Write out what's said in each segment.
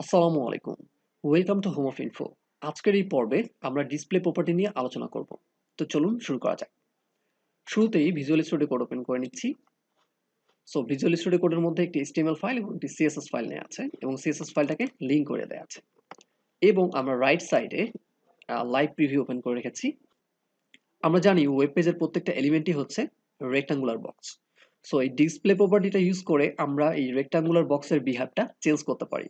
আসসালামু আলাইকুম। Welcome to home of info. আজকের এই পর্বে আমরা ডিসপ্লে প্রপার্টি নিয়ে আলোচনা করব। তো চলুন শুরু করা যাক। শুরুতেই ভিজুয়াল স্টুডিও কোড ওপেন করে নিচ্ছি। সো ভিজুয়াল স্টুডিও কোডের মধ্যে একটি HTML ফাইল এবং একটি CSS ফাইল নেওয়া আছে এবং CSS ফাইলটাকে লিংক করে দেওয়া আছে। এবং আমরা রাইট সাইডে লাইভ প্রিভিউ ওপেন করে রেখেছি। আমরা জানি ওয়েব পেজের প্রত্যেকটা এলিমেন্টই হচ্ছে রেক্ট্যাঙ্গুলার বক্স। সো এই ডিসপ্লে প্রপার্টিটা ইউজ করে আমরা এই রেক্ট্যাঙ্গুলার বক্সের বিহেভটা চেঞ্জ করতে পারি।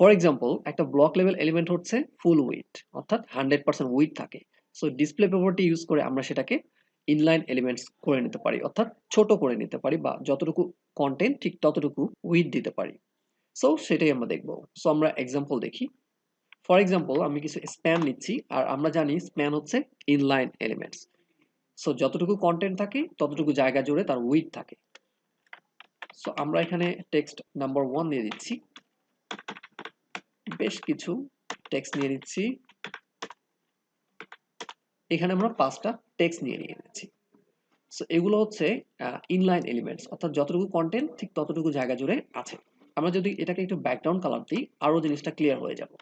ফর এক্সাম্পল, একটা ব্লক লেভেল এলিমেন্ট হচ্ছে ফুল উইডথ, অর্থাৎ 100% উইডথ থাকে। সো ডিসপ্লে প্রপার্টি ইউজ করে আমরা সেটাকে ইনলাইন এলিমেন্টস করে নিতে পারি, অর্থাৎ ছোট করে নিতে পারি বা যতটুকু কন্টেন্ট ঠিক ততটুকু উইডথ দিতে পারি। সো সেটাই আমরা দেখব। সো আমরা এক্সাম্পল দেখি। ফর এক্সাম্পল, আমি কিছু স্প্যান নিচ্ছি, আর আমরা জানি স্প্যান হচ্ছে ইনলাইন এলিমেন্টস। সো যতটুকু কন্টেন্ট থাকে ততটুকু জায়গা জুড়ে তার উইডথ থাকে। সো আমরা এখানে টেক্সট নাম্বার 1 দিয়ে দিচ্ছি, বেশ কিছু টেক্সট নিয়ে নিচ্ছি। এখানে আমরা 5টা টেক্সট নিয়ে নিয়েছি। সো এগুলো হচ্ছে ইনলাইন এলিমেন্টস, অর্থাৎ যতটুকু কন্টেন্ট ঠিক ততটুকু জায়গা জুড়ে আছে। আমরা যদি এটাকে একটু ব্যাকগ্রাউন্ড কালার দিই, আরো জিনিসটা ক্লিয়ার হয়ে যাবে।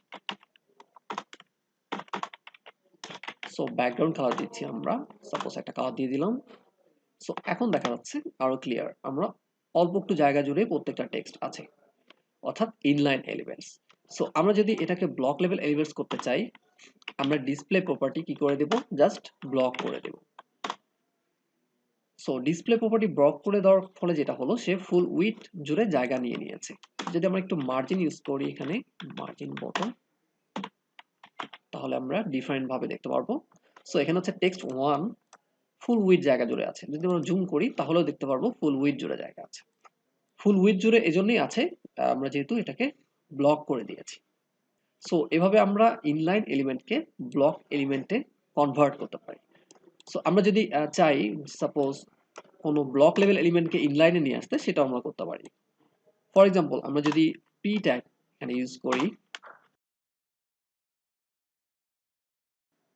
সো ব্যাকগ্রাউন্ড কালার দিচ্ছি আমরা, সাপোজ একটা কালার দিয়ে দিলাম। সো এখন দেখা যাচ্ছে আরো ক্লিয়ার, আমরা অল্প একটু জায়গা জুড়ে প্রত্যেকটা টেক্সট আছে, অর্থাৎ ইনলাইন এলিমেন্টস। সো আমরা যদি এটাকে ব্লক লেভেল এলিমেন্টস করতে চাই, আমরা ডিসপ্লে প্রপার্টি কি করে দেব, জাস্ট ব্লক করে দেব। সো ডিসপ্লে প্রপার্টি ব্লক করে দেওয়ার ফলে যেটা হলো, সে ফুল উইডথ জুড়ে জায়গা নিয়ে নিয়েছে। যদি আমরা একটু মার্জিন ইউজ করি, এখানে মার্জিন বটন, তাহলে আমরা ডিফারেন্ট ভাবে দেখতে পারবো। সো এখানে হচ্ছে টেক্সট 1 ফুল উইডথ জায়গা জুড়ে আছে। যদি আমরা জুম করি তাহলেও দেখতে পারবো ফুল উইডথ জুড়ে জায়গা আছে। ফুল উইডথ জুড়ে এজন্যই আছে, আমরা যেহেতু এটাকে ব্লক করে দিয়েছি। সো এভাবে আমরা ইনলাইন এলিমেন্টকে ব্লক এলিমেন্টে কনভার্ট করতে পারি। সো আমরা যদি চাই সাপোজ কোনো ব্লক লেভেল এলিমেন্টকে ইনলাইনে নিয়ে আসতে, সেটাও আমরা করতে পারি। ফর এক্সাম্পল, আমরা যদি পি ট্যাগ এখানে ইউজ করি।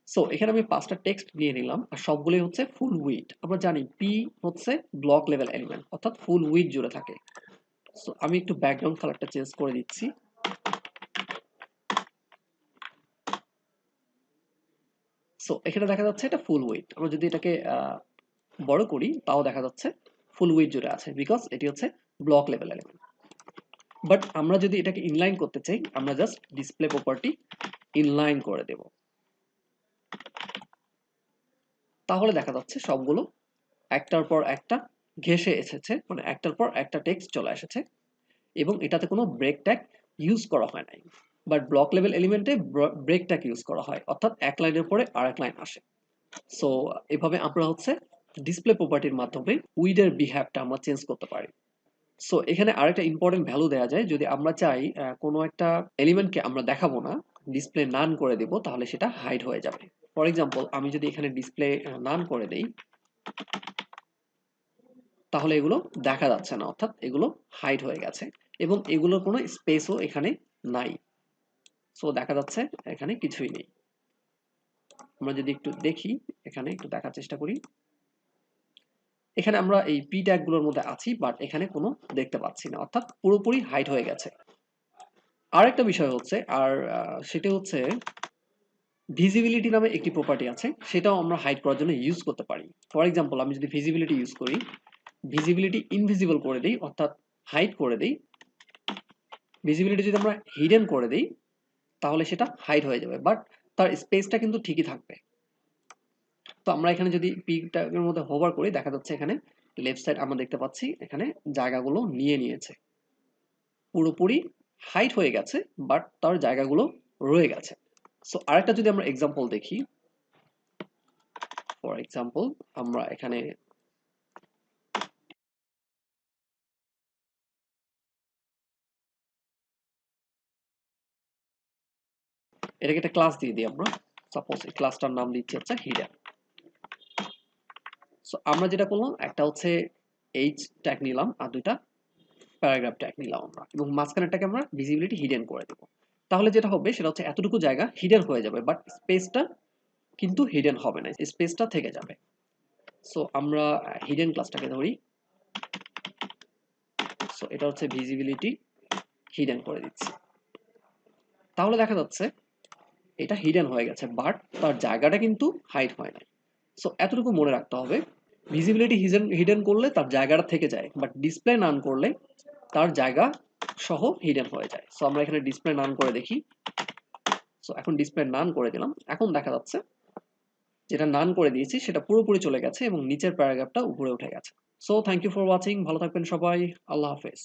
সো এখানে আমি 5টা টেক্সট নিয়ে নিলাম, আর সবগুলোই হচ্ছে ফুল উইডথ। আমরা জানি পি হচ্ছে ব্লক লেভেল এলিমেন্ট, অর্থাৎ ফুল উইডথ জুড়ে থাকে। সো আমি একটু ব্যাকগ্রাউন্ড কালারটা চেঞ্জ করে দিচ্ছি। সো এখানে দেখা যাচ্ছে এটা ফুল উইডথ। আমরা যদি এটাকে বড় করি, তাও দেখা যাচ্ছে ফুল উইডথ জুড়ে আছে, বিকজ এটি হচ্ছে ব্লক লেভেল এলিমেন্ট। বাট আমরা যদি এটাকে ইনলাইন করতে চাই, আমরা জাস্ট ডিসপ্লে প্রপার্টি ইনলাইন করে দেব। তাহলে দেখা যাচ্ছে সবগুলো একটার পর একটা ঘেঁষে এসেছে, মানে একটার পর একটা টেক্সট চলে এসেছে, এবং এটাতে কোনো ব্রেক ট্যাগ ইউজ করা হয় নাই। বাট ব্লক লেভেল এলিমেন্টে ব্রেক ট্যাগ ইউজ করা হয়, অর্থাৎ এক লাইনের পরে আরেক লাইন আসে। সো এভাবে আমরা হচ্ছে ডিসপ্লে প্রপার্টির মাধ্যমে উইডের বিহেভটা আমরা চেঞ্জ করতে পারি। সো এখানে আরেকটা ইম্পর্টেন্ট ভ্যালু দেওয়া যায়। যদি আমরা চাই কোনো একটা এলিমেন্টকে আমরা দেখাবো না, ডিসপ্লে নান করে দেব, তাহলে সেটা হাইড হয়ে যাবে। ফর এক্সাম্পল, আমি যদি এখানে ডিসপ্লে নান করে দেই, তাহলে এগুলো দেখা যাচ্ছে না, অর্থাৎ এগুলো হাইড হয়ে গেছে এবং এগুলোর কোনো স্পেসও এখানে নাই। সো দেখা যাচ্ছে এখানে কিছুই নেই। আমরা যদি একটু দেখি, এখানে একটু দেখার চেষ্টা করি, এখানে আমরা এই পি ট্যাগ গুলোর মধ্যে আছি, বাট এখানে কোনো দেখতে পাচ্ছি না, অর্থাৎ পুরোপুরি হাইড হয়ে গেছে। আরেকটা বিষয় হচ্ছে, আর সেটা হচ্ছে ভিজিবিলিটি নামে একটি প্রপার্টি আছে, সেটাও আমরা হাইড করার জন্য ইউজ করতে পারি। ফর এক্সাম্পল, আমি যদি ভিজিবিলিটি ইউজ করি, ভিজিবিলিটি ইনভিজিবল করে দিই, অর্থাৎ হাইড করে দিই। ভিজিবিলিটি যদি আমরা হিডেন করে দিই, তাহলে সেটা হাইড হয়ে যাবে, বাট তার স্পেসটা কিন্তু ঠিকই থাকবে। তো আমরা এখানে যদি পি ট্যাগের মধ্যে হোভার করি, দেখা যাচ্ছে এখানে লেফট সাইড আমরা দেখতে পাচ্ছি এখানে জায়গাগুলো নিয়ে নিয়েছে, পুরোপুরি হাইড হয়ে গেছে, বাট তার জায়গাগুলো রয়ে গেছে। সো আরেকটা যদি আমরা এক্সাম্পল দেখি, ফর এক্সাম্পল আমরা এখানে এটাকে একটা ক্লাস দিয়ে দিই। আমরা সাপোজ এই ক্লাসটার নাম দিচ্ছি হচ্ছে হিডেন। সো আমরা যেটা করলাম, একটা হচ্ছে এইচ ট্যাগ নিলাম আর দুইটা প্যারাগ্রাফ ট্যাগ নিলাম আমরা, এবং মাঝখানেরটাকে আমরা ভিজিবিলিটি হিডেন করে দেবো। তাহলে যেটা হবে সেটা হচ্ছে এতটুকু জায়গা হিডেন হয়ে যাবে, বাট স্পেসটা কিন্তু হিডেন হবে না, স্পেসটা থেকে যাবে। সো আমরা হিডেন ক্লাসটাকে ধরি। সো এটা হচ্ছে ভিজিবিলিটি হিডেন করে দিচ্ছি। তাহলে দেখা যাচ্ছে এটা হিডেন হয়ে গেছে, বাট তার জায়গাটা কিন্তু হাইড হয় নাই। সো এতটুকু মনে রাখতে হবে, ভিজিবিলিটি হিডেন করলে তার জায়গাটা থেকে যায়, বাট ডিসপ্লে নান করলে তার জায়গা সহ হিডেন হয়ে যায়। সো আমরা এখানে ডিসপ্লে নান করে দেখি। সো এখন ডিসপ্লে নান করে দিলাম, এখন দেখা যাচ্ছে যেটা নান করে দিয়েছি সেটা পুরোপুরি চলে গেছে এবং নিচের প্যারাগ্রাফটা উপরে উঠে গেছে। So thank you for watching, ভালো থাকবেন সবাই, আল্লাহ হাফেজ।